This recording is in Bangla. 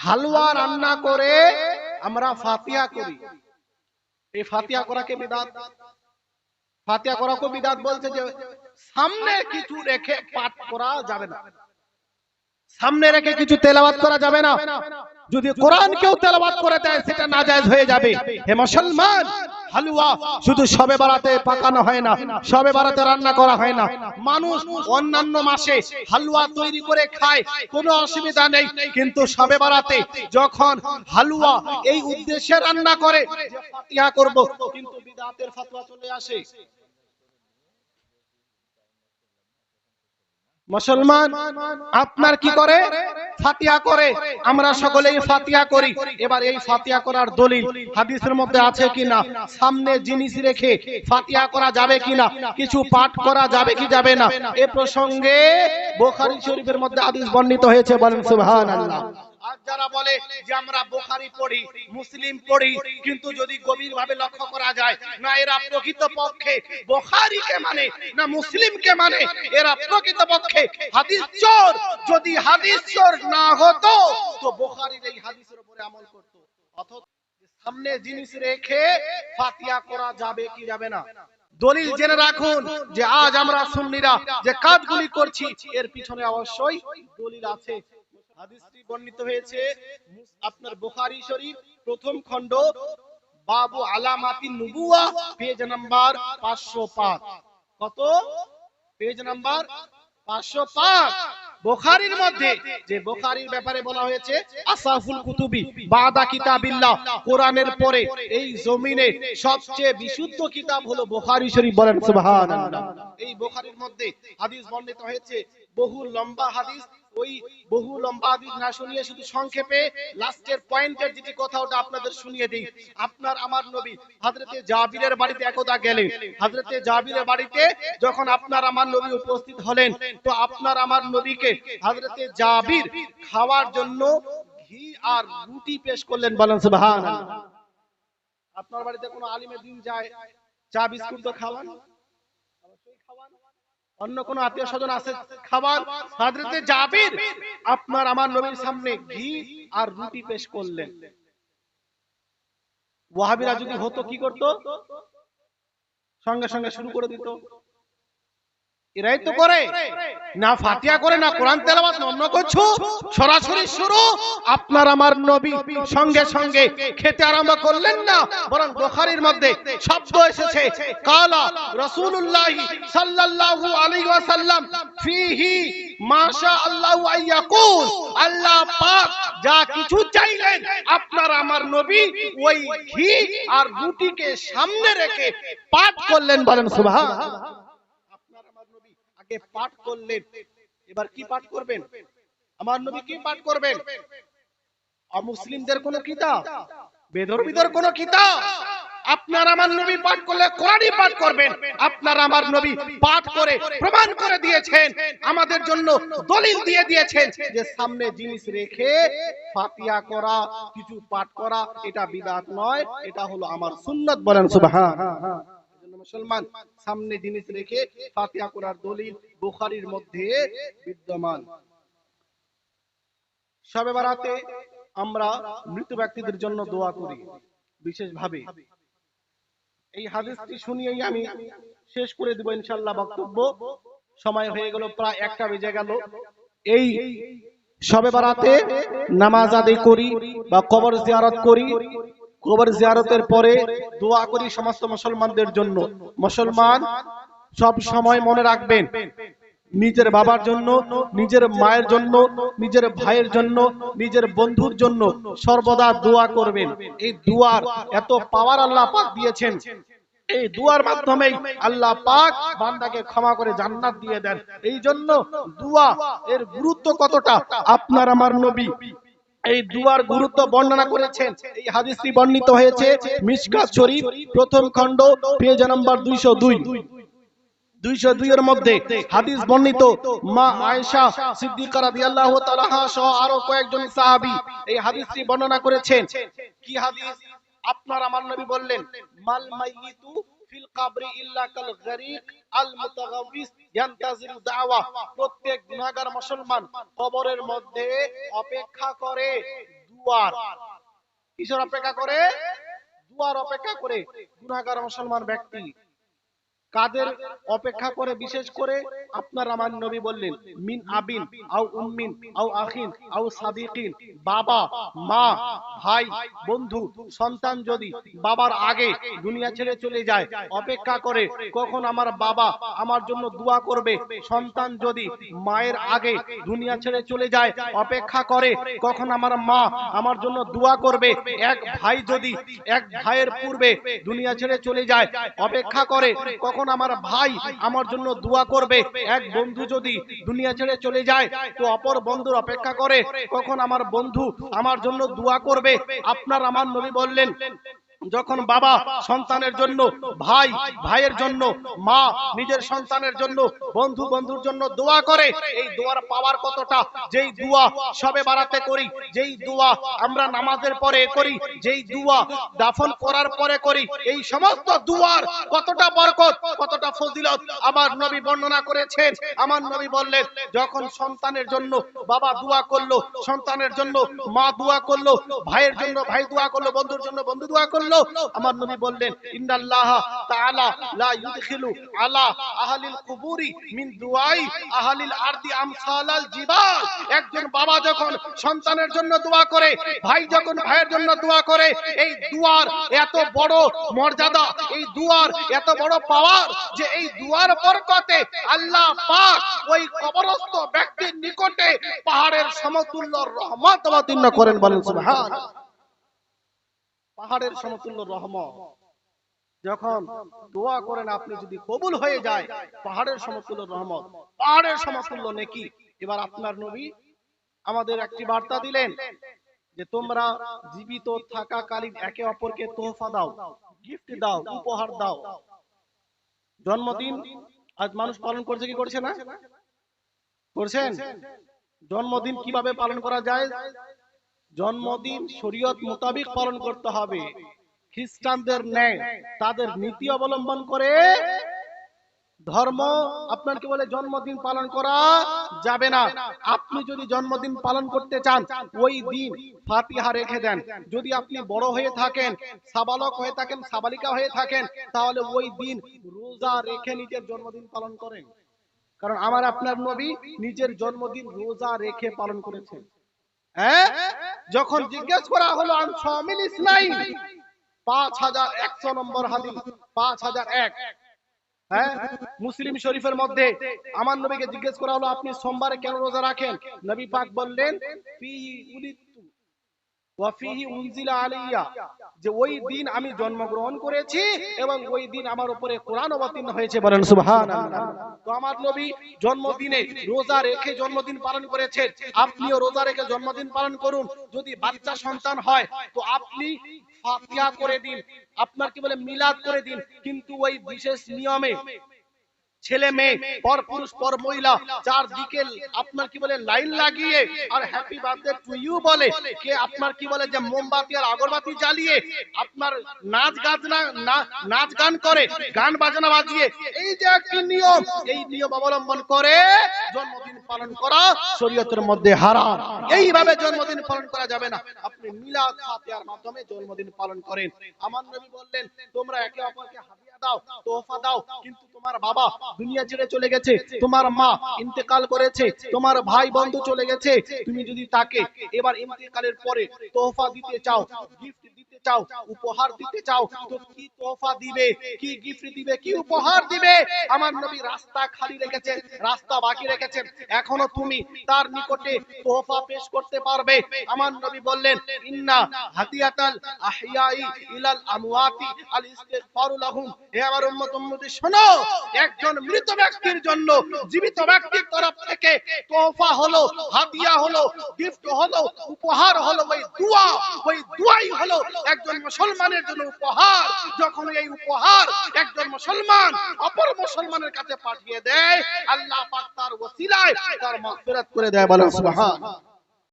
হালুয়া রান্না করে আমরা ফাতিহা করি। এই ফাতিহা করাকে বিদআত, ফাতিহা করাকে বিদআত বলছে যে সামনে কিছু রেখে পাঠ করা যাবে না, সামনে রেখে কিছু তেলাওয়াত করা যাবে না। যদি কোরআন কেউ তেলাওয়াত করে দেয় সেটা নাজায়েজ হয়ে যাবে। হে মুসলমান, হালুয়া শুধু শবে বারাতে পাকানো হয় না, শবে বারাতে রান্না করা হয় না। মানুষ অন্যান্য মাসে হালুয়া তৈরি করে খায়, কোনো অসুবিধা নেই, কিন্তু শবে বারাতে যখন হালুয়া এই উদ্দেশ্যে রান্না করে যে ফাতিহা করব, কিন্তু বিদআতের ফতোয়া চলে আসে। মুসলমান আপনার কি করে? ফাতিহা করে। আমরা সকলেই ফাতিহা করি। এবার এই ফাতিহা করার দলিল হাদিসের মধ্যে আছে কিনা, সামনে জিনিস রেখে ফাতিহা করা যাবে কিনা, কিছু পাঠ করা যাবে কি যাবে না, এ প্রসঙ্গে বুখারী শরীফের মধ্যে হাদিস বর্ণিত হয়েছে। বলেন সুবহানাল্লাহ। আর যারা বলে যে আমরা বুখারী পড়ি, মুসলিম পড়ি, কিন্তু যদি গভীরভাবে লক্ষ্য করা যায় না, এরা প্রকৃতপক্ষে বুখারীকে মানে না মুসলিমকে মানে, এরা প্রকৃতপক্ষে হাদিস চোর। যদি হাদিস চোর না হতো তো বুখারীর এই হাদিসের উপরে আমল করত। অথচ সামনে জিনিস রেখে ফাতিহা করা যাবে কি যাবে না, দলিল জেনে রাখুন যে আজ আমরা সুন্নিরা যে কাজগুলি করছি এর পিছনে অবশ্যই দলিল আছে। হাদিসটি বর্ণিত হয়েছে আপনার বুখারী শরীফ প্রথম খণ্ড বাবু আলামাতিন নুবুওয়া পেজ নাম্বার 505। কত? Page number 505। বুখারীর মধ্যে যে বুখারীর ব্যাপারে বলা হয়েছে আসাফুল কুতুবি বাদা কিতাবিল্লাহ, কোরআনের পরে এই জমিনে সবচেয়ে বিশুদ্ধ কিতাব হলো বুখারী শরীফ। বলেন সুবহানাল্লাহ। এই বুখারীর মধ্যে হাদিস বর্ণিত হয়েছে, বহু লম্বা হাদিস। ওই বহু লম্বা হাদিস না শুনিয়ে শুধু সংক্ষেপে লাস্টের পয়েন্টের যেটি কথা ওটা আপনাদের শুনিয়ে দেই। আপনার আমার নবী হযরতে জাবিরের বাড়িতে একদা গেলেন। হযরতে জাবিরের বাড়িতে যখন আপনার আমার নবী উপস্থিত হলেন, তো আপনার আমার নবীকে হযরতে জাবির খাওয়ার জন্য ঘি আর রুটি পেশ করলেন। বলেন সুবহানাল্লাহ। আপনার বাড়িতে কোনো আলিমে দিন যায়, চা বিস্কুট তো খাওয়ান, অবশ্যই খাওয়ান, অন্য কোন আত্মীয় স্বজন আছে খাবার। হযরতে জাবির আপনার আমার নবীর সামনে ঘি আর রুটি পেশ করলেন। ওয়াহাবিরা যদি হতো কি করত? সঙ্গে সঙ্গে শুরু করে দিত। এরাই তো করে না, ফাতিহা করে না কোরআন তেলাওয়াত না অন্য কিছু, সরাসরি শুরু। আপনার আমার নবী সঙ্গে সঙ্গে খেতে আরম্ভ করলেন না, বরং বুখারীর মধ্যে শব্দ এসেছে কালা রাসূলুল্লাহ সাল্লাল্লাহু আলাইহি ওয়াসাল্লাম ফিহি মাশা আল্লাহু আইয়াকুল, আল্লাহ পাক যা কিছু চাইলেন আপনার আমার নবী ওই ঘি আর রুটিকে সামনে রেখে পাঠ করলেন। বলেন সুবহানাল্লাহ। আগে পাঠ করলেন, এবার কি পাঠ করবেন? আমার নবী কি পাঠ করবেন? অমুসলিমদের কোন কিতাব, বেদরবিদের কোন কিতাব? আপনার আমার নবী পাঠ করলে কোরআনই পাঠ করবেন। আপনার আমার নবী পাঠ করে প্রমাণ করে দিয়েছেন, আমাদের জন্য দলিল দিয়ে দিয়েছেন যে সামনে জিনিস রেখে ফাতিহা করা, কিছু পাঠ করা এটা বিদআত নয়, এটা হলো আমার সুন্নাত। বলেন সুবহানাল্লাহ। মুসলমান সামনে জিনিস রেখে ফাতিহা করার দলিল বুখারীর মধ্যে বিদ্যমান। শবে বারাতে আমরা মৃত ব্যক্তিদের জন্য দোয়া করি বিশেষভাবে। এই হাদিসটি শুনিয়েই আমি শেষ করে দেব ইনশাআল্লাহ বক্তব্য। সময় হয়ে গেল, প্রায় 1টা বেজে গেল। এই শবে বারাতে নামাজ আদায় করি বা কবর জিয়ারত করি। কবর জিয়ারতের পরে দোয়া করি সমস্ত মুসলমানদের জন্য। মুসলমান সব সময় মনে রাখবেন, নিজের বাবার জন্য, নিজের মায়ের জন্য, নিজের ভাইয়ের জন্য, নিজের বন্ধুর জন্য সর্বদা দোয়া করবেন। এই দুয়ার এত পাওয়ার আল্লাহ পাক দিয়েছেন, এই দুয়ার মাধ্যমেই আল্লাহ পাক বান্দাকে ক্ষমা করে জান্নাত দিয়ে দেন। এই জন্য দুয়া এর গুরুত্ব কতটা আপনার আমার নবী এই দুয়ার গুরুত্ব বর্ণনা করেছেন। এই হাদিসটি বর্ণিত হয়েছে মিশকাত শরীফ প্রথম খণ্ড পেজ নাম্বার 202। 202 এর মধ্যে হাদিস বর্ণিত মা আয়েশা সিদ্দিকা রাদিয়াল্লাহু তাআলা সহ আরো কয়েকজন সাহাবী এই হাদিসটি বর্ণনা করেছেন। কি হাদিস? আপনার আমার নবী বললেন মাল মাইয়িতু ফিল কবরি ইল্লা কাল গরিক আল মুতাগাওয়িস ইয়ান্তাজিরু দাওয়া। প্রত্যেক গুনাহগার মুসলমান কবরের মধ্যে অপেক্ষা করে দুয়ার। কিসের অপেক্ষা করে? দুয়ার অপেক্ষা করে। গুনাহগার মুসলমান ব্যক্তি কাদের অপেক্ষা করে? বিশেষ করে আপনার আমার নবী বললেন, মিন আবিন আও উম্মিন আও আখিন আও সাদিকিন, বাবা, মা, ভাই, বন্ধু, সন্তান যদি বাবার আগে দুনিয়া ছেড়ে চলে যায়, অপেক্ষা করে কখন আমার বাবা আমার জন্য দোয়া করবে। সন্তান যদি মায়ের আগে দুনিয়া ছেড়ে চলে যায়, অপেক্ষা করে কখন আমার মা আমার জন্য দোয়া করবে। এক ভাই যদি এক ভাইয়ের পূর্বে দুনিয়া ছেড়ে চলে যায়, অপেক্ষা করে কখন আমার ভাই আমার জন্য দোয়া করবে। এক বন্ধু যদি দুনিয়া ছেড়ে চলে যায়, তো অপর বন্ধুর অপেক্ষা করে কখন আমার বন্ধু আমার জন্য দোয়া করবে। আপনার আমার নবী বললেন, যখন বাবা সন্তানের জন্য, ভাই ভাইয়ের জন্য, মা নিজের সন্তানের জন্য, বন্ধু বন্ধুর জন্য দোয়া করে, এই দোয়ার পাওয়ার কতটা! যেই দোয়া সবে বারাতে করি, যেই দোয়া আমরা নামাজের পরে করি, যেই দোয়া দাফন করার পরে করি, এই সমস্ত দোয়ার কতটা বরকত, কতটা ফজিলত আমার নবী বর্ণনা করেছেন। আমার নবী বললেন, যখন সন্তানের জন্য বাবা দোয়া করলো, সন্তানের জন্য মা দোয়া করলো, ভাইয়ের জন্য ভাই দোয়া করলো, বন্ধুর জন্য বন্ধু দোয়া করলো, আমার নবী বললেন, ইন্নাল্লাহ তাআলা লা ইউদখিলু আলা আহলিল কুবুরি মিন দুআই আহলিল আরদি আমসালাল জিবাল। একজন বাবা যখন সন্তানের জন্য দোয়া করে, ভাই যখন ভাইয়ের জন্য দোয়া করে, এই দুয়ার এত বড় মর্যাদা, এই দুয়ার এত বড় পাওয়ার, যে এই দুয়ার বরকতে আল্লাহ পাক ওই কবরস্থ ব্যক্তির নিকটে পাহাড়ের সমতুল্য রহমত অবতীর্ণ করেন। বলেন সুবহানাল্লাহ। পাহাড়ের সমতুল্য রহমত যখন দোয়া করেন, আপনি যদি কবুল হয়ে যায়, পাহাড়ের সমতুল্য রহমত, পাহাড়ের সমতুল্য নেকি। এবার আপনার নবী আমাদের একটি বার্তা দিলেন যে তোমরা জীবিত থাকাকালীন একে অপরকে তোহফা দাও, গিফট দাও, উপহার দাও। জন্মদিন আজ মানুষ পালন করছে কি করছে না? করছেন? জন্মদিন কিভাবে পালন করা যায়? জন্মদিন শরীয়ত মোতাবেক পালন করতে হবে। খ্রিস্টানদের ন্যায় তাদের নীতি অবলম্বন করে ধর্ম আপনাকে বলে জন্মদিন পালন করা যাবে না। আপনি যদি জন্মদিন পালন করতে চান, ওই দিন ফাতিহা রেখে দেন। যদি আপনি বড় হয়ে থাকেন, সাবালক হয়ে থাকেন, সাবালিকা হয়ে থাকেন, তাহলে ওই দিন রোজা রেখে নিজের জন্মদিন পালন করেন। কারণ আমার আপনার নবী নিজের জন্মদিন রোজা রেখে পালন করেছেন। হ্যাঁ, যখন জিজ্ঞেস করা হলো আন শামিল ইসনাইন, 5100 নম্বর হাদিস, 5001, হ্যাঁ, মুসলিম শরীফের মধ্যে আমার নবীকে জিজ্ঞেস করা হলো, আপনি সোমবারে কেন রোজা রাখেন? নবী পাক বললেন, ফিহি উলিদতু ওয়া ফিহি উনজিলা আলাইয়া, যে ওই দিন আমি জন্মগ্রহণ করেছি এবং ওই দিন আমার উপরে কোরআন অবতীর্ণ হয়েছে। বলেন সুবহানাল্লাহ। তো আমার নবী জন্মদিনে রোজা রেখে জন্মদিন পালন করেছেন, আপনিও রোজা রেখে জন্মদিন পালন করুন। যদি বাচ্চা সন্তান হয়, তো আপনি ফাতিহা করে দিন, আপনার কি বলে মিলাদ করে দিন, কিন্তু ওই বিশেষ নিয়মে ছেলে মেয়ে পর পুরুষ পর মহিলা চারদিকে আপনার কি বলে লাইন লাগিয়ে আর হ্যাপি বার্থডে টু ইউ বলে, কে আপনার কি বলে যে মোমবাতি আর আগরবাতি জ্বালিয়ে আপনার নাচ গান করে, গান বাজনা বাজিয়ে, এই যে একটি নিয়ম, এই নিয়ম অবলম্বন করে জন্মদিন পালন করা শরীয়তের মধ্যে হারাম। এইভাবে জন্মদিন পালন করা যাবে না। আপনি মিলাদ ফাতিহার মাধ্যমে জন্মদিন পালন করেন। আমার নবী বললেন, তোমরা একে অপরকে হাদিয়া দাও, তোহফা দাও, কিন্তু তোমার বাবা দুনিয়া ছেড়ে চলে গেছে, তোমার মা ইন্তেকাল করেছে, তোমার ভাই বন্ধু চলে গেছে, তুমি যদি তাকে এবার ইন্তেকালের পরে তোহফা দিতে চাও, গিফট দিতে চাও, উপহার দিতে চাও, তো কি তোহফা দিবে, কি গিফট দিবে, কি উপহার দিবে? আমার নবী রাস্তা খালি রেখেছেন, রাস্তা বাকি রেখেছেন, এখনো তুমি তার নিকটে তোহফা পেশ করতে পারবে। আমার নবী বললেন, ইন্না হাদিয়াতাল আহইয়াই ইলাল আমওয়াতি আল ইস্তিগফারু লাহুম। হে আমার উম্মত শোনো, একজন মৃত ব্যক্তির জন্য জীবিত ব্যক্তির তরফ থেকে তোহফা হলো, হাদিয়া হলো, গিফট হলো, উপহার হলো ওই দোয়া। ওই দোয়াই হলো একজন মুসলমানের জন্য উপহার। যখন এই উপহার একজন মুসলমান অপর মুসলমানের কাছে পাঠিয়ে দেয়, আল্লাহ পাক তার ওসিলায় তার মাগফিরাত করে দেয়। বলেন সুবহানাল্লাহ।